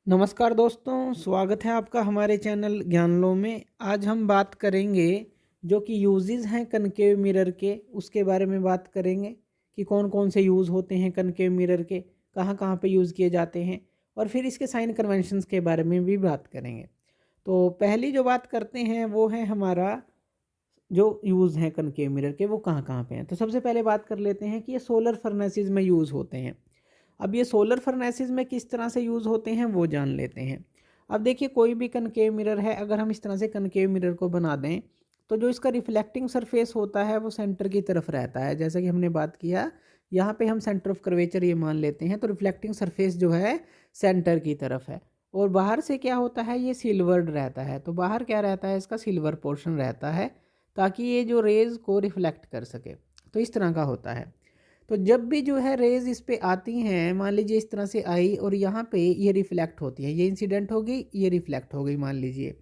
नमस्कार दोस्तों, स्वागत है आपका हमारे चैनल ज्ञान लो में। आज हम बात करेंगे जो कि यूजेस हैं कनकेव मिरर के, उसके बारे में बात करेंगे कि कौन कौन से यूज़ होते हैं कनकेव मिरर के, कहाँ कहाँ पे यूज़ किए जाते हैं, और फिर इसके साइन कन्वेंशंस के बारे में भी बात करेंगे। तो पहली जो बात करते हैं वो है हमारा जो यूज़ हैं कनकेव मिरर के, वो कहाँ कहाँ पे हैं। तो सबसे पहले बात कर लेते हैं कि ये सोलर फर्नेसेस में यूज़ होते हैं। अब ये सोलर फर्नेसेस में किस तरह से यूज़ होते हैं वो जान लेते हैं। अब देखिए, कोई भी कनकेव मिरर है, अगर हम इस तरह से कनकेव मिरर को बना दें तो जो इसका रिफ्लेक्टिंग सरफेस होता है वो सेंटर की तरफ रहता है। जैसा कि हमने बात किया, यहाँ पे हम सेंटर ऑफ कर्वेचर ये मान लेते हैं, तो रिफ्लेक्टिंग सरफेस जो है सेंटर की तरफ है। और बाहर से क्या होता है, ये सिल्वर्ड रहता है। तो बाहर क्या रहता है, इसका सिल्वर पोर्शन रहता है, ताकि ये जो रेज़ को रिफ्लेक्ट कर सके। तो इस तरह का होता है। तो जब भी जो है रेज़ इस पे आती हैं, मान लीजिए इस तरह से आई और यहाँ पे ये रिफ्लेक्ट होती है, ये इंसिडेंट हो गई, ये रिफ्लेक्ट हो गई मान लीजिए।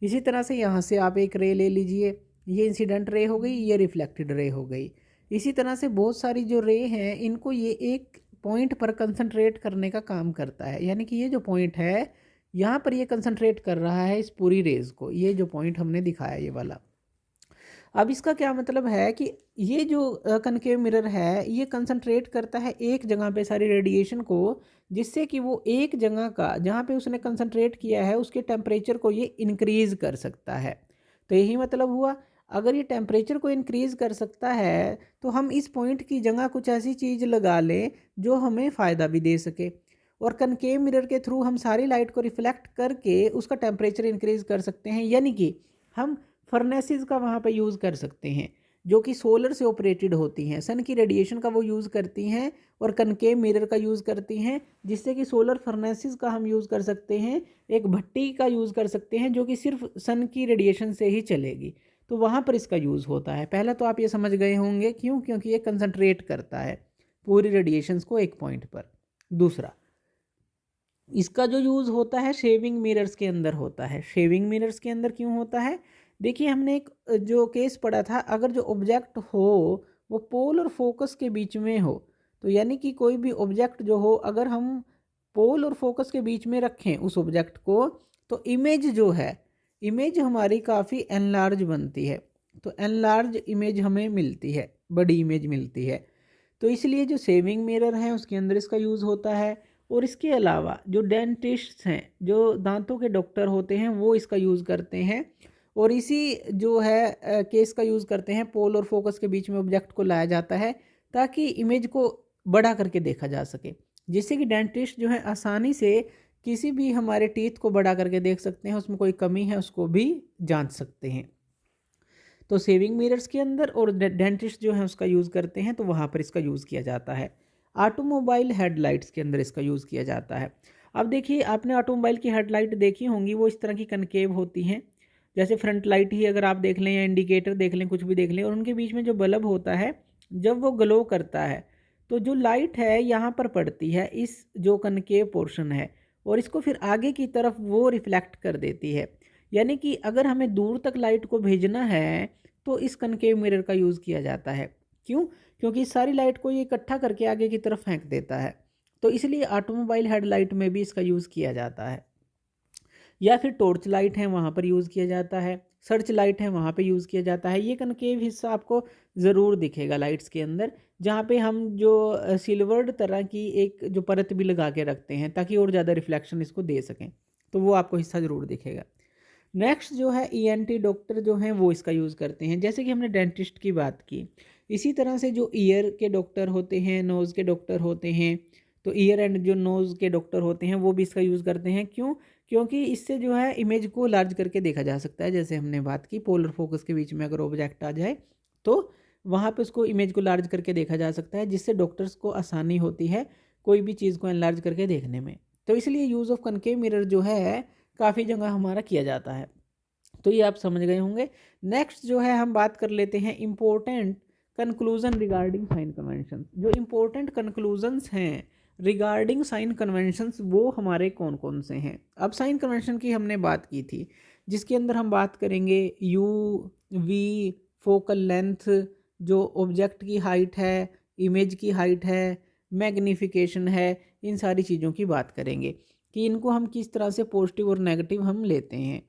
इसी तरह से यहाँ से आप एक रे ले लीजिए, ये इंसिडेंट रे हो गई, ये रिफ्लेक्टेड रे हो गई। इसी तरह से बहुत सारी जो रे हैं, इनको ये एक पॉइंट पर कंसंट्रेट करने का काम करता है। यानी कि ये जो पॉइंट है, यहाँ पर ये कंसंट्रेट कर रहा है इस पूरी रेज़ को। ये जो पॉइंट हमने दिखाया ये वाला, अब इसका क्या मतलब है कि ये जो कनकेव मिरर है, ये कंसंट्रेट करता है एक जगह पे सारी रेडिएशन को, जिससे कि वो एक जगह का जहाँ पे उसने कंसंट्रेट किया है उसके टेम्परेचर को ये इंक्रीज़ कर सकता है। तो यही मतलब हुआ, अगर ये टेम्परेचर को इंक्रीज़ कर सकता है तो हम इस पॉइंट की जगह कुछ ऐसी चीज़ लगा लें जो हमें फ़ायदा भी दे सके। और कनकेव मिरर के थ्रू हम सारी लाइट को रिफ्लेक्ट करके उसका टेम्परेचर इंक्रीज़ कर सकते हैं। यानी कि हम फर्नेसेस का वहाँ पे यूज़ कर सकते हैं, जो कि सोलर से ऑपरेटेड होती हैं, सन की रेडिएशन का वो यूज़ करती हैं और कनकेव मिरर का यूज़ करती हैं, जिससे कि सोलर फर्नेसेस का हम यूज़ कर सकते हैं, एक भट्टी का यूज़ कर सकते हैं जो कि सिर्फ सन की रेडिएशन से ही चलेगी। तो वहाँ पर इसका यूज़ होता है। पहला तो आप ये समझ गए होंगे, क्यों? क्योंकि ये कंसंट्रेट करता है पूरी रेडिएशंस को एक पॉइंट पर। दूसरा, इसका जो यूज़ होता है शेविंग मिरर्स के अंदर होता है। शेविंग मिरर्स के अंदर क्यों होता है? देखिए, हमने एक जो केस पढ़ा था, अगर जो ऑब्जेक्ट हो वो पोल और फोकस के बीच में हो, तो यानी कि कोई भी ऑब्जेक्ट जो हो, अगर हम पोल और फोकस के बीच में रखें उस ऑब्जेक्ट को, तो इमेज जो है, इमेज हमारी काफ़ी एनलार्ज बनती है। तो एनलार्ज इमेज हमें मिलती है, बड़ी इमेज मिलती है। तो इसलिए जो शेविंग मिरर है उसके अंदर इसका यूज़ होता है। और इसके अलावा जो डेंटिस्ट्स हैं, जो दांतों के डॉक्टर होते हैं, वो इसका यूज़ करते हैं। और इसी जो है केस का यूज़ करते हैं, पोल और फोकस के बीच में ऑब्जेक्ट को लाया जाता है ताकि इमेज को बड़ा करके देखा जा सके, जिससे कि डेंटिस्ट जो है आसानी से किसी भी हमारे टीथ को बड़ा करके देख सकते हैं, उसमें कोई कमी है उसको भी जांच सकते हैं। तो सेविंग मिरर्स के अंदर और डेंटिस्ट जो है उसका यूज़ करते हैं, तो वहाँ पर इसका यूज़ किया जाता है। ऑटोमोबाइल हेडलाइट्स के अंदर इसका यूज़ किया जाता है। अब देखिए, आपने ऑटोमोबाइल की हेडलाइट देखी होंगी, वो इस तरह की कनकेव होती हैं। जैसे फ्रंट लाइट ही अगर आप देख लें या इंडिकेटर देख लें, कुछ भी देख लें, और उनके बीच में जो बल्ब होता है, जब वो ग्लो करता है तो जो लाइट है यहाँ पर पड़ती है, इस जो कनकेव पोर्शन है, और इसको फिर आगे की तरफ वो रिफ्लेक्ट कर देती है। यानी कि अगर हमें दूर तक लाइट को भेजना है तो इस कनकेव मिरर का यूज़ किया जाता है। क्यों? क्योंकि इस सारी लाइट को ये इकट्ठा करके आगे की तरफ फेंक देता है। तो इसलिए ऑटोमोबाइल हेडलाइट में भी इसका यूज़ किया जाता है। या फिर टॉर्च लाइट है, वहाँ पर यूज़ किया जाता है। सर्च लाइट है, वहाँ पे यूज़ किया जाता है। ये कनकेव हिस्सा आपको ज़रूर दिखेगा लाइट्स के अंदर, जहाँ पे हम जो सिल्वर्ड तरह की एक जो परत भी लगा के रखते हैं ताकि और ज़्यादा रिफ्लेक्शन इसको दे सकें, तो वो आपको हिस्सा ज़रूर दिखेगा। नेक्स्ट जो है ईएनटी डॉक्टर जो हैं वो इसका यूज़ करते हैं। जैसे कि हमने डेंटिस्ट की बात की, इसी तरह से जो ईयर के डॉक्टर होते हैं, नोज़ के डॉक्टर होते हैं, तो ईयर एंड जो नोज़ के डॉक्टर होते हैं वो भी इसका यूज़ करते हैं। क्यों? क्योंकि इससे जो है इमेज को लार्ज करके देखा जा सकता है। जैसे हमने बात की, पोलर फोकस के बीच में अगर ऑब्जेक्ट आ जाए तो वहाँ पे उसको इमेज को लार्ज करके देखा जा सकता है, जिससे डॉक्टर्स को आसानी होती है कोई भी चीज़ को एनलार्ज करके देखने में। तो इसलिए यूज़ ऑफ कनकेव मिरर जो है काफ़ी जगह हमारा किया जाता है। तो ये आप समझ गए होंगे। नेक्स्ट जो है हम बात कर लेते हैं important conclusion regarding sign convention. जो इम्पोर्टेंट कंक्लूजन्स हैं रिगार्डिंग साइन कन्वेंशंस, वो हमारे कौन कौन से हैं। अब साइन कन्वेंशन की हमने बात की थी, जिसके अंदर हम बात करेंगे यू, वी, फोकल लेंथ, जो ऑब्जेक्ट की हाइट है, इमेज की हाइट है, मैग्नीफिकेशन है, इन सारी चीज़ों की बात करेंगे कि इनको हम किस तरह से पॉजिटिव और नेगेटिव हम लेते हैं।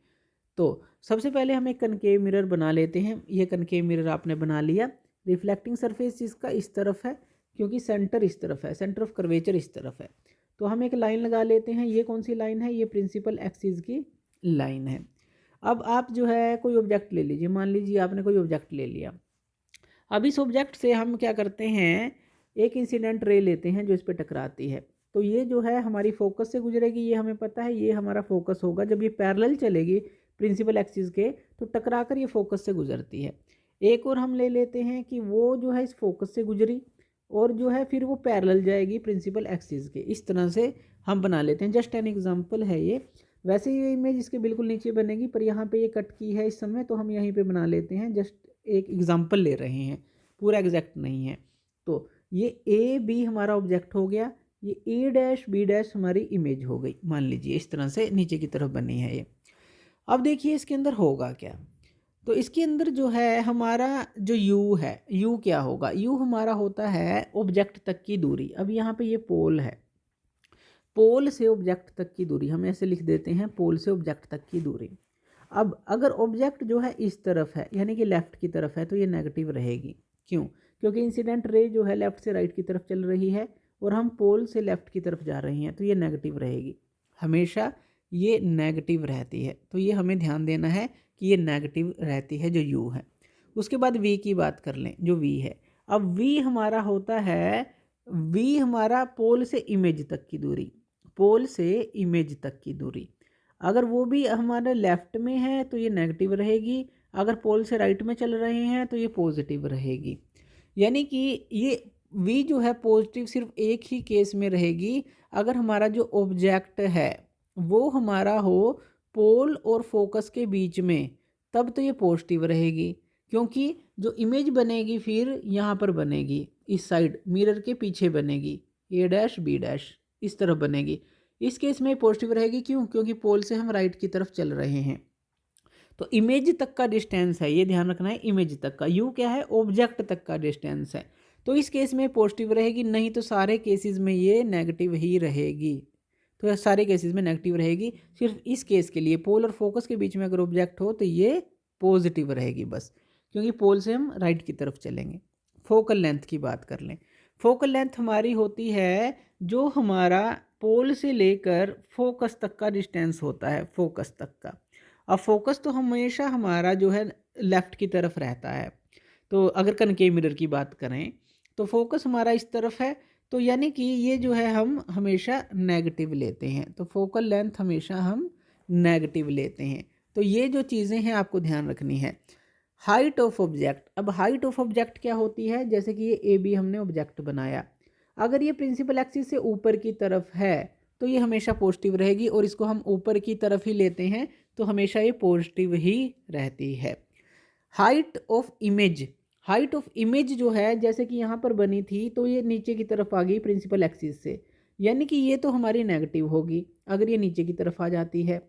तो सबसे पहले हम एक कनकेव मिरर बना लेते हैं। ये कनकेव मिरर आपने बना लिया। रिफ्लेक्टिंग सरफेस इसका इस तरफ है क्योंकि सेंटर इस तरफ है, सेंटर ऑफ कर्वेचर इस तरफ है। तो हम एक लाइन लगा लेते हैं। ये कौन सी लाइन है? ये प्रिंसिपल एक्सिस की लाइन है। अब आप जो है कोई ऑब्जेक्ट ले लीजिए, मान लीजिए आपने कोई ऑब्जेक्ट ले लिया। अब इस ऑब्जेक्ट से हम क्या करते हैं, एक इंसिडेंट रे लेते हैं जो इस पर टकराती है। तो ये जो है हमारी फोकस से गुजरेगी, ये हमें पता है, ये हमारा फोकस होगा। जब ये पैरेलल चलेगी प्रिंसिपल एक्सिस के तो टकरा कर ये फोकस से गुजरती है। एक और हम ले लेते हैं कि वो जो है इस फोकस से गुजरी और जो है फिर वो पैरेलल जाएगी प्रिंसिपल एक्सिस के। इस तरह से हम बना लेते हैं। जस्ट एन एग्जांपल है ये। वैसे ये इमेज इसके बिल्कुल नीचे बनेगी, पर यहाँ पे ये कट की है इस समय, तो हम यहीं पे बना लेते हैं। जस्ट एक एग्जांपल ले रहे हैं, पूरा एग्जैक्ट नहीं है। तो ये ए बी हमारा ऑब्जेक्ट हो गया, ये ए डैश बी डैश हमारी इमेज हो गई। मान लीजिए इस तरह से नीचे की तरफ बनी है ये। अब देखिए इसके अंदर होगा क्या। तो इसके अंदर जो है हमारा जो यू है, यू क्या होगा? यू हमारा होता है ऑब्जेक्ट तक की दूरी। अब यहाँ पे ये पोल है, पोल से ऑब्जेक्ट तक की दूरी हम ऐसे लिख देते हैं, पोल से ऑब्जेक्ट तक की दूरी। अब अगर ऑब्जेक्ट जो है इस तरफ है यानी कि लेफ्ट की तरफ है तो ये नेगेटिव रहेगी। क्यों? क्योंकि इंसिडेंट रे जो है लेफ्ट से राइट की तरफ चल रही है और हम पोल से लेफ्ट की तरफ जा रहे हैं, तो ये नेगेटिव रहेगी। हमेशा ये नेगेटिव रहती है, तो ये हमें ध्यान देना है कि ये नेगेटिव रहती है जो यू है। उसके बाद वी की बात कर लें, जो वी है। अब वी हमारा होता है, वी हमारा पोल से इमेज तक की दूरी, पोल से इमेज तक की दूरी। अगर वो भी हमारे लेफ्ट में है तो ये नेगेटिव रहेगी, अगर पोल से राइट में चल रहे हैं तो ये पॉजिटिव रहेगी। यानी कि ये वी जो है पॉजिटिव सिर्फ एक ही केस में रहेगी, अगर हमारा जो ऑब्जेक्ट है वो हमारा हो पोल और फोकस के बीच में, तब तो ये पॉजिटिव रहेगी। क्योंकि जो इमेज बनेगी फिर यहाँ पर बनेगी, इस साइड मिरर के पीछे बनेगी, ए डैश बी डैश इस तरफ बनेगी। इस केस में पॉजिटिव रहेगी। क्यों? क्योंकि पोल से हम राइट की तरफ चल रहे हैं। तो इमेज तक का डिस्टेंस है, ये ध्यान रखना है, इमेज तक का। यू क्या है? ऑब्जेक्ट तक का डिस्टेंस है। तो इस केस में पॉजिटिव रहेगी, नहीं तो सारे केसेस में ये नेगेटिव ही रहेगी। तो सारे केसेस में नेगेटिव रहेगी। सिर्फ इस केस के लिए पोल और फोकस के बीच में अगर ऑब्जेक्ट हो तो ये पॉजिटिव रहेगी बस, क्योंकि पोल से हम राइट की तरफ चलेंगे। फोकल लेंथ की बात कर लें। फोकल लेंथ हमारी होती है जो हमारा पोल से लेकर फोकस तक का डिस्टेंस होता है, फोकस तक का। अब फोकस तो हमेशा हमारा जो है लेफ्ट की तरफ रहता है। तो अगर कनकेव मिरर की बात करें तो फोकस हमारा इस तरफ है, तो यानी कि ये जो है हम हमेशा नेगेटिव लेते हैं। तो फोकल लेंथ हमेशा हम नेगेटिव लेते हैं। तो ये जो चीज़ें हैं आपको ध्यान रखनी है। Height of object. अब हाइट ऑफ ऑब्जेक्ट क्या होती है? जैसे कि ये ए बी हमने ऑब्जेक्ट बनाया, अगर ये प्रिंसिपल एक्सिस से ऊपर की तरफ है तो ये हमेशा पॉजिटिव रहेगी, और इसको हम ऊपर की तरफ ही लेते हैं तो हमेशा ये पॉजिटिव ही रहती है। Height of image. Height of image जो है जैसे कि यहाँ पर बनी थी तो ये नीचे की तरफ आ गई प्रिंसिपल एक्सिस से, यानी कि ये तो हमारी नेगेटिव होगी अगर ये नीचे की तरफ आ जाती है।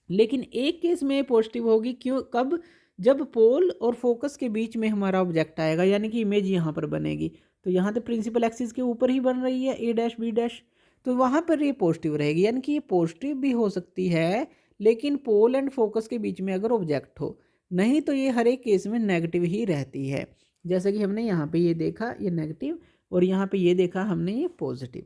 लेकिन एक केस में पॉजिटिव होगी। क्यों? कब? जब पोल और फोकस के बीच में हमारा ऑब्जेक्ट आएगा, यानी कि इमेज यहाँ पर बनेगी। तो यहाँ तो प्रिंसिपल एक्सिस के ऊपर ही बन रही है, ए डैश बी डैश, तो वहाँ पर ये पॉजिटिव रहेगी। यानी कि ये पॉजिटिव भी हो सकती है लेकिन पोल एंड फोकस के बीच में अगर ऑब्जेक्ट हो, नहीं तो ये हर एक केस में नेगेटिव ही रहती है। जैसे कि हमने यहाँ पे ये देखा ये नेगेटिव, और यहाँ पे ये देखा हमने ये पॉजिटिव।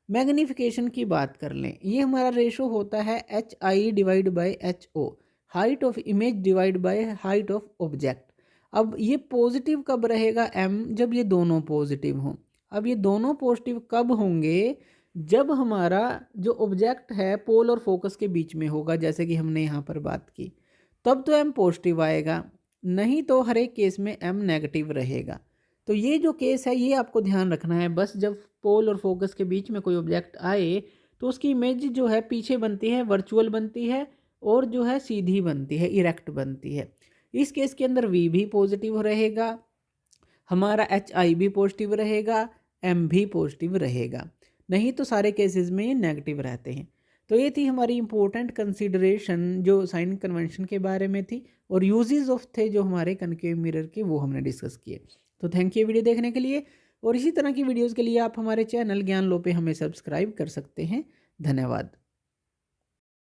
मैग्नीफिकेशन की बात कर लें, ये हमारा रेशो होता है HI divide by HO, height of image divide by height of object. अब ये पॉजिटिव कब रहेगा M? जब ये दोनों पॉजिटिव हों। अब ये दोनों पॉजिटिव कब होंगे? जब हमारा जो ऑब्जेक्ट है पोल और फोकस के बीच में होगा, जैसे कि हमने यहाँ पर बात की, तब तो M पॉजिटिव आएगा, नहीं तो हर एक केस में M नेगेटिव रहेगा। तो ये जो केस है ये आपको ध्यान रखना है बस। जब पोल और फोकस के बीच में कोई ऑब्जेक्ट आए तो उसकी इमेज जो है पीछे बनती है, वर्चुअल बनती है, और जो है सीधी बनती है, इरेक्ट बनती है। इस केस के अंदर V भी पॉजिटिव रहेगा, हमारा HI भी पॉजिटिव रहेगा, M भी पॉजिटिव रहेगा, नहीं तो सारे केसेस में ये नेगेटिव रहते हैं। तो ये थी हमारी इंपॉर्टेंट कंसीडरेशन जो साइन कन्वेंशन के बारे में थी, और यूजेस ऑफ थे जो हमारे कनकेव मिरर के, वो हमने डिस्कस किए। तो थैंक यू वीडियो देखने के लिए, और इसी तरह की वीडियोज़ के लिए आप हमारे चैनल ज्ञान लो पे हमें सब्सक्राइब कर सकते हैं। धन्यवाद।